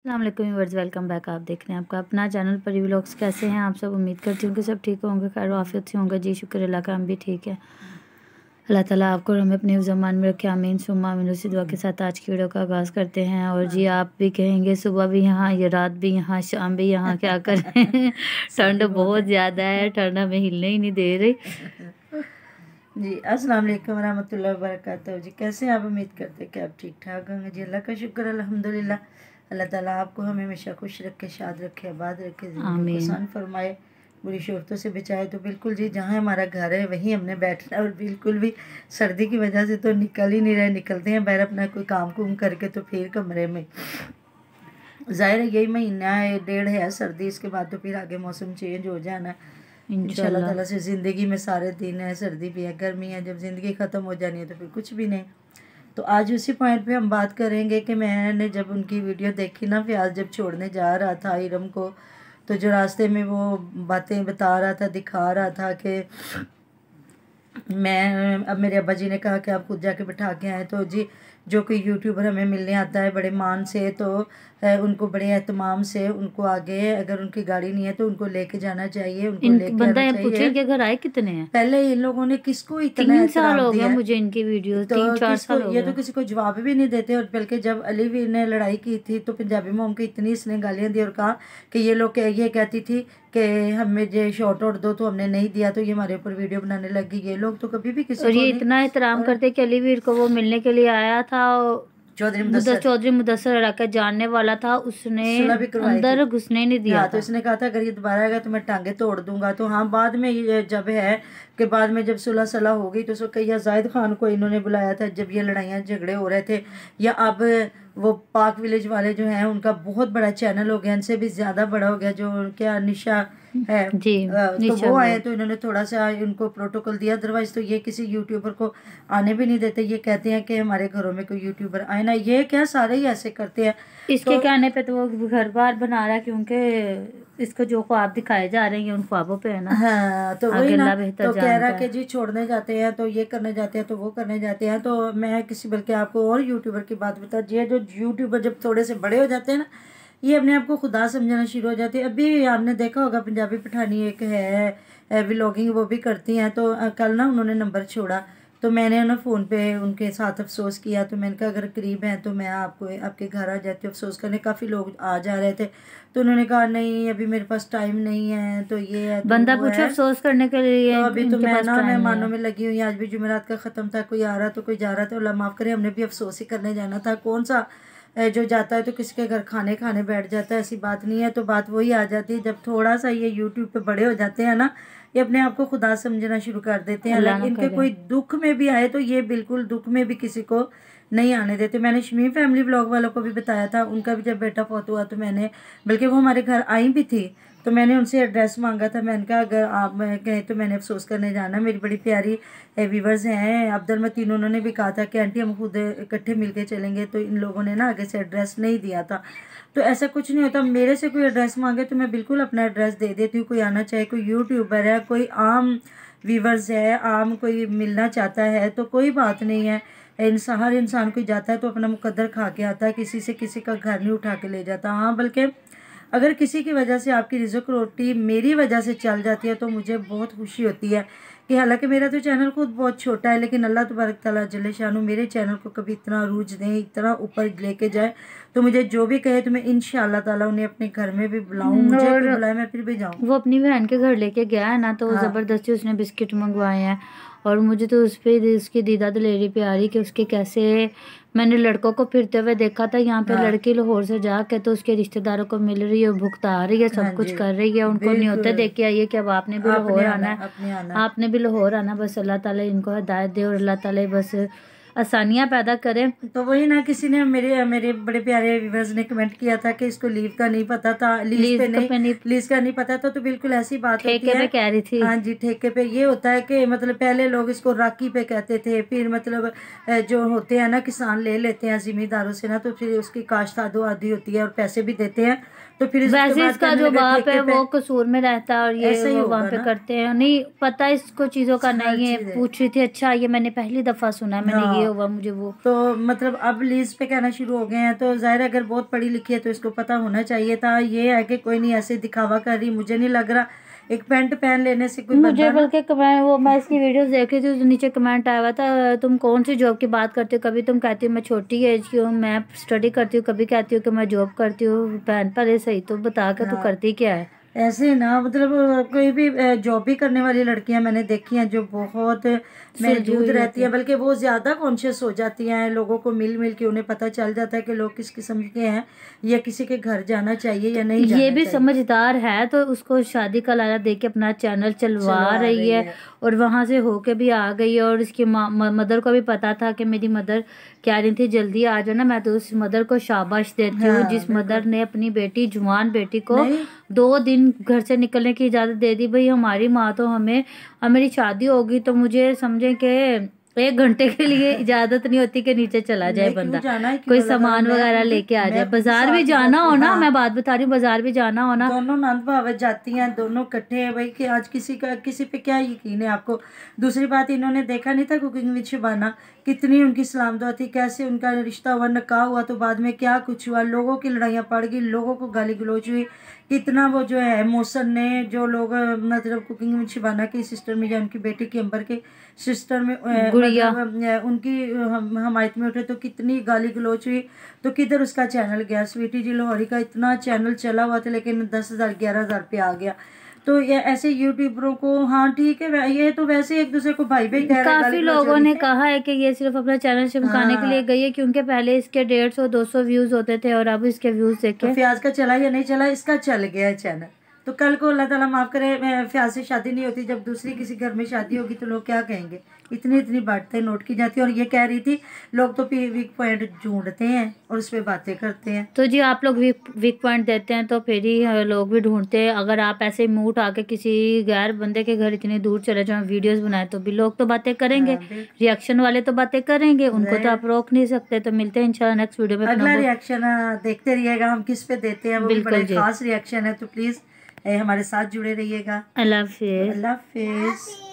अस्सलाम वालेकुम viewers, welcome back. आप देख रहे हैं आपका अपना चैनल परी व्लॉग्स। कैसे हैं आप सब? उम्मीद करती हूँ कि सब ठीक होंगे, खैर आफियत से होंगे। जी शुक्र अल्लाह का, हम भी ठीक है। अल्लाह ताला आपको और हमें अपने ज़मान में रखे, आमीन सुम्मा आमीन। उसी दुआ के साथ आज की वीडियो का आगाज़ करते हैं। और जी आप भी कहेंगे सुबह भी यहाँ, ये रात भी यहाँ, शाम भी यहाँ, क्या करें ठंड बहुत ज़्यादा है, ठंड हमें हिलने ही नहीं दे रही। जी अस्सलाम वालेकुम रहमतुल्लाहि व बरकातहू। जी कैसे हैं आप? उम्मीद करते हैं कि आप ठीक ठाक होंगे। जी अल्लाह का शुक्र अल्हम्दुलिल्लाह। अल्लाह ताला आपको हमें हमेशा खुश रखे, शाद रखे, आबाद रखे, ज़िंदगी को आसान फरमाए, बुरी शोरतों से बचाए। तो बिल्कुल जी जहाँ हमारा घर है वहीं हमने बैठना है। और बिल्कुल भी सर्दी की वजह से तो निकल ही नहीं रहे। निकलते हैं बाहर अपना कोई काम कुम करके तो फिर कमरे में। ज़ाहिर है यही महीना है, डेढ़ है सर्दी, इसके बाद तो फिर आगे मौसम चेंज हो जाना इंशाल्लाह ताला से। ज़िंदगी में सारे दिन है, सर्दी भी है, गर्मी है। जब ज़िंदगी ख़त्म हो जानी है तो फिर कुछ भी नहीं। तो आज उसी पॉइंट पे हम बात करेंगे कि मैंने जब उनकी वीडियो देखी ना, फयाज जब छोड़ने जा रहा था इरम को, तो जो रास्ते में वो बातें बता रहा था, दिखा रहा था कि मैं, अब मेरे अब्बा जी ने कहा कि आप खुद जाके बैठा के आए। तो जी जो कोई यूट्यूबर हमें मिलने आता है बड़े मान से, तो उनको बड़े एहतमाम से उनको आगे, अगर उनकी गाड़ी नहीं है तो उनको लेके जाना चाहिए, उनको लेके आना चाहिए। इनके घर आए कितने हैं? पहले इन लोगों ने किसको इतना 3 साल एहतराम हो गया दिया मुझे इनकी वीडियो, तो 3-4 किसको, साल हो ये तो गया। किसी को जवाब भी नहीं देते। और बल्कि जब अली वीर ने लड़ाई की थी तो पंजाबी में उनको इतनी इसने गालियाँ दी और कहा कि ये लोग ये कहती थी कि हमें जो शॉर्ट आउट दो, तो हमने नहीं दिया तो ये हमारे ऊपर वीडियो बनाने लगी। ये लोग तो कभी भी किसी और को ये नहीं। इतना एहतराम करते कि अलीवीर को वो मिलने के लिए आया था, चौधरी मुदस्सर इलाका जानने वाला था, उसने अंदर घुसने नहीं दिया तो इसने कहा था अगर ये दोबारा आएगा तो मैं टांगे तोड़ दूंगा। तो हाँ, बाद में ये जब है कि बाद में जब सुलह सलाह हो गई तो उसको कहीं जाहिद खान को इन्होंने बुलाया था जब ये लड़ाइयाँ झगड़े हो रहे थे। या अब वो पाक विलेज वाले जो हैं उनका बहुत बड़ा चैनल हो गया, इनसे भी ज़्यादा बड़ा हो गया, जो क्या निशा है जी, तो वो आए तो इन्होंने थोड़ा सा उनको प्रोटोकॉल दिया। अदरवाइज तो ये किसी यूट्यूबर को आने भी नहीं देते। ये कहते हैं कि हमारे घरों में कोई यूट्यूबर आए ना, ये क्या सारे ही ऐसे करते हैं। इसके कहने पे तो वो घर बार बना रहा है, क्योंकि इसको जो ख्वाब दिखाए जा रहे हैं उन ख्वाबों पे है ना। हाँ तो वही ना, तो कह रहा कि है जी छोड़ने जाते हैं तो ये करने जाते हैं तो वो करने जाते हैं। तो मैं किसी, बल्कि आपको और यूट्यूबर की बात बता दी है, जो यूट्यूबर जब थोड़े से बड़े हो जाते हैं ना, ये अपने आप को खुदा समझना शुरू हो जाती है। अभी आपने देखा होगा पंजाबी पठानी एक है व्लॉगिंग, वो भी करती हैं। तो कल ना उन्होंने नंबर छोड़ा तो मैंने ना फ़ोन पे उनके साथ अफसोस किया। तो मैंने कहा अगर करीब हैं तो मैं आपको आपके घर आ जाती हूँ अफसोस करने। काफ़ी लोग आ जा रहे थे तो उन्होंने कहा नहीं अभी मेरे पास टाइम नहीं है, तो ये है तो बंदा पूछो अफसोस करने के लिए। तो अभी तो मैं ना मेहमानों में लगी हुई। आज भी जुमेरात का ख़त्म था, कोई आ रहा तो कोई जा रहा था। अल्लाह माफ़ करे, हमने भी अफसोस ही करने जाना था। कौन सा जो जाता है तो किसी के घर खाने खाने बैठ जाता है, ऐसी बात नहीं है। तो बात वही आ जाती है, जब थोड़ा सा ये यूट्यूब पे बड़े हो जाते हैं ना, ये अपने आप को खुदा समझना शुरू कर देते हैं। लेकिन इनके कोई दुख में भी आए तो ये बिल्कुल दुख में भी किसी को नहीं आने देते। मैंने शमीम फैमिली व्लॉग वालों को भी बताया था, उनका भी जब बेटा फौत हुआ तो मैंने, बल्कि वो हमारे घर आई भी थी तो मैंने उनसे एड्रेस मांगा था। मैंने कहा अगर आप कहें तो मैंने अफसोस करने जाना। मेरी बड़ी प्यारी व्यूवर्स हैं अब्दुल मतीन, उन्होंने भी कहा था कि आंटी हम खुद इकट्ठे मिलके चलेंगे, तो इन लोगों ने ना आगे से एड्रेस नहीं दिया था। तो ऐसा कुछ नहीं होता, मेरे से कोई एड्रेस मांगे तो मैं बिल्कुल अपना एड्रेस दे देती हूँ। कोई आना चाहे, कोई यूट्यूबर है, कोई आम व्यूवर्स है, आम कोई मिलना चाहता है तो कोई बात नहीं है। हर इंसान कोई जाता है तो अपना मुकद्दर खा के आता है, किसी से किसी का घर नहीं उठा के ले जाता। हाँ, बल्कि अगर किसी की वजह से आपकी रिज़्क रोटी मेरी वजह से चल जाती है तो मुझे बहुत खुशी होती है कि हालांकि मेरा तो चैनल खुद बहुत छोटा है, लेकिन अल्लाह तबारक तआला जल्ले शानू मेरे चैनल को कभी इतना अरूज दें, इतना ऊपर लेके जाए। तो मुझे जो भी कहे तो मैं इंशाअल्लाह ताला उन्हें अपने घर में भी बुलाऊँ, मुझे कोई बुलाए मैं फिर भी जाऊँ। वो अपनी बहन के घर लेके गया है ना, तो ज़बरदस्ती उसने बिस्किट मंगवाए हैं। और मुझे तो उस पर उसकी दीदा दलेरी पे आ रही कि उसके कैसे, मैंने लड़कों को फिरते हुए देखा था यहाँ पे। लड़की लाहौर से जाके तो उसके रिश्तेदारों को मिल रही है, भुगता रही है, सब कुछ कर रही है, उनको न्योते दे के आई है कि अब आपने भी लाहौर आना है, आपने भी लाहौर आना। बस अल्लाह ताला इनको हिदायत दे और अल्लाह ताला बस आसानियाँ पैदा करें। तो वही ना, किसी ने मेरे बड़े प्यारे व्यूवर्स ने कमेंट किया था कि इसको लीव का नहीं पता था, लीज का नहीं पता था। तो बिल्कुल ऐसी बात होती है, कह रही थी। हाँ जी, ठेके पे ये होता है कि मतलब पहले लोग इसको राकी पे कहते थे, फिर मतलब जो होते हैं ना किसान ले लेते हैं जिम्मेदारों से ना, तो फिर उसकी काश्त आदो आधी होती है और पैसे भी देते हैं। तो फिर वैसे इसका जो बाप है वो कसूर में रहता है और ये वो वहाँ पे करते हैं। नहीं पता इसको चीज़ों का नहीं है, पूछ रही थी। अच्छा ये मैंने पहली दफ़ा सुना, मैंने ये हुआ मुझे वो। तो मतलब अब लीज पे कहना शुरू हो गए हैं, तो जाहिर अगर बहुत पढ़ी लिखी है तो इसको पता होना चाहिए था। ये है कि कोई नहीं ऐसे दिखावा कर रही, मुझे नहीं लग रहा एक पैंट पहन लेने से कोई मुझे बंदा बल्कि कमेंट, वो मैं इसकी वीडियोस देख रही थी तो नीचे कमेंट आया हुआ था, तुम कौन सी जॉब की बात करती हो, कभी तुम कहती हो मैं छोटी एज की हूँ मैं स्टडी करती हूँ, कभी कहती हूँ कि मैं जॉब करती हूँ। बहन पहले सही तो बता के तू करती क्या है। ऐसे ना मतलब कोई भी जॉब भी करने वाली लड़कियां मैंने देखी हैं जो बहुत महजूद रहती हैं, बल्कि वो ज़्यादा कॉन्शियस हो जाती हैं। लोगों को मिल मिल के उन्हें पता चल जाता है कि लोग किस किस्म के हैं या किसी के घर जाना चाहिए या नहीं जाना ये भी चाहिए। समझदार है तो उसको शादी का लाला दे के अपना चैनल चलवा रही है और वहां से होके भी आ गई है। और इसकी मदर को भी पता था कि मेरी मदर कह रही थी जल्दी आ जाओ ना। मैं तो उस मदर को शाबाश देती हूँ जिस मदर ने अपनी बेटी, जवान बेटी को 2 दिन घर से निकलने की इजाजत दे दी। भाई हमारी माँ तो हमें, मेरी शादी होगी तो मुझे समझे कि 1 घंटे के लिए इजाजत नहीं होती कि नीचे चला जाए बंदा, कोई सामान वगैरह लेके आ जाए। बाजार भी जाना हो ना, मैं बात बता रही हूँ, बाजार भी जाना हो ना, दोनों नंद भावत जाती हैं, दोनों इकट्ठे हैं। भाई कि आज किसी पे क्या यकीन है आपको। दूसरी बात, इन्होंने देखा नहीं था कुकिंग विद शबाना कितनी उनकी सलाम दुआ थी, कैसे उनका रिश्ता हुआ, निकाह हुआ, तो बाद में क्या कुछ हुआ, लोगों की लड़ाइयाँ पड़ गई, लोगों को गाली गलौज हुई, कितना वो जो है मौसन ने जो लोग मतलब कुकिंग विद शबाना की सिस्टर में या उनकी बेटी की अंबर के सिस्टर में मतलब उनकी हमायत में उठे तो कितनी गाली गलौज हुई। तो किधर उसका चैनल गया। स्वीटी जी लाहौरी का इतना चैनल चला हुआ था लेकिन 10,000 11,000 पे आ गया। तो ये ऐसे यूट्यूबरों को, हाँ ठीक है, ये तो वैसे एक दूसरे को भाई भाई कह रहे हैं। काफी लोगों ने कहा है कि ये सिर्फ अपना चैनल चमकाने के लिए गई है, क्योंकि पहले इसके 150-200 व्यूज होते थे और अब इसके व्यूज देखे। तो फ्याज का चला या नहीं चला, इसका चल गया है चैनल। तो कल को अल्लाह ताला माफ करे फ्याज से शादी नहीं होती, जब दूसरी किसी घर में शादी होगी तो लोग क्या कहेंगे। इतनी बातें नोट की जाती है। और ये कह रही थी लोग तो वीक पॉइंट ढूंढते हैं और उस पर बातें करते हैं। तो जी आप लोग वीक पॉइंट देते हैं तो फिर ही लोग भी ढूंढते हैं। अगर आप ऐसे मुंह उठा के किसी गैर बंदे के घर इतनी दूर चले जाओ, वीडियोस बनाए, तो भी लोग तो बातें करेंगे, रिएक्शन वाले तो बातें करेंगे, उनको तो आप रोक नहीं सकते। तो मिलते हैं इंशाल्लाह नेक्स्ट वीडियो में। अगला रिएक्शन देखते रहिएगा हम किस पे देते हैं, वो भी बड़े खास रिएक्शन है। तो प्लीज हमारे साथ जुड़े रहिएगा। अल्लाह हाफिज। अल्लाह हाफिज।